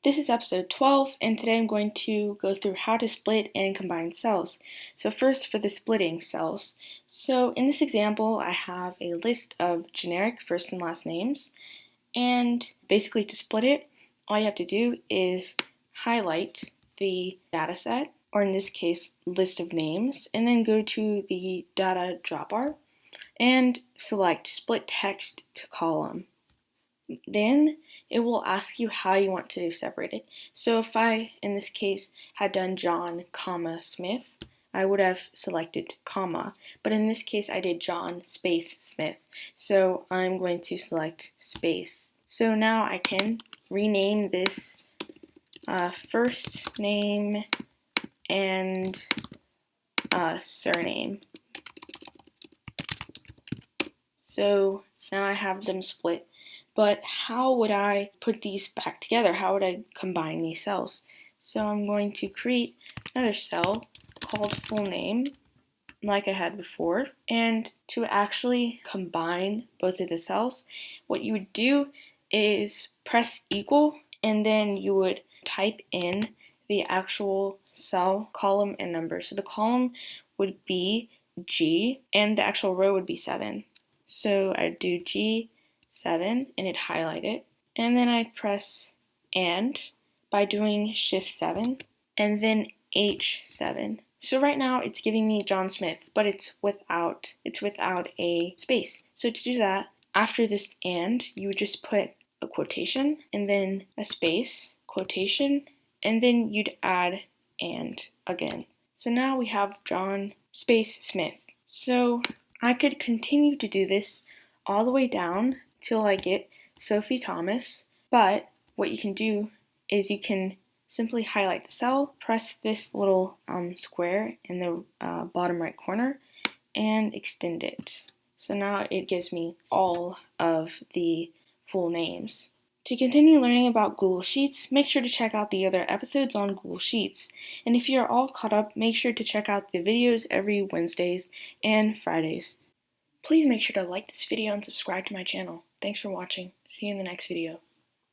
This is episode 12, and today I'm going to go through how to split and combine cells. So first, for the splitting cells. So in this example, I have a list of generic first and last names, and basically to split it, all you have to do is highlight the data set, or in this case, list of names, and then go to the data dropbar and select split text to column. Then it will ask you how you want to separate it. So if I, in this case, had done John, comma, Smith, I would have selected comma, but in this case I did John space Smith, so I'm going to select space. So now I can rename this first name and surname. So now I have them split. But how would I put these back together? How would I combine these cells? So I'm going to create another cell called full name, like I had before. And to actually combine both of the cells, what you would do is press equal, and then you would type in the actual cell column and number. So the column would be G, and the actual row would be 7. So I'd do G7 and it'd highlight it, and then I'd press AND by doing Shift 7 and then H7. So right now it's giving me John Smith, but it's without a space. So to do that, after this AND, you would just put a quotation and then a space, quotation, and then you'd add AND again. So now we have John space Smith. So I could continue to do this all the way down till I get Sophie Thomas, but what you can do is you can simply highlight the cell, press this little square in the bottom right corner, and extend it. So now it gives me all of the full names. To continue learning about Google Sheets, make sure to check out the other episodes on Google Sheets. And if you're all caught up, make sure to check out the videos every Wednesdays and Fridays. Please make sure to like this video and subscribe to my channel. Thanks for watching. See you in the next video.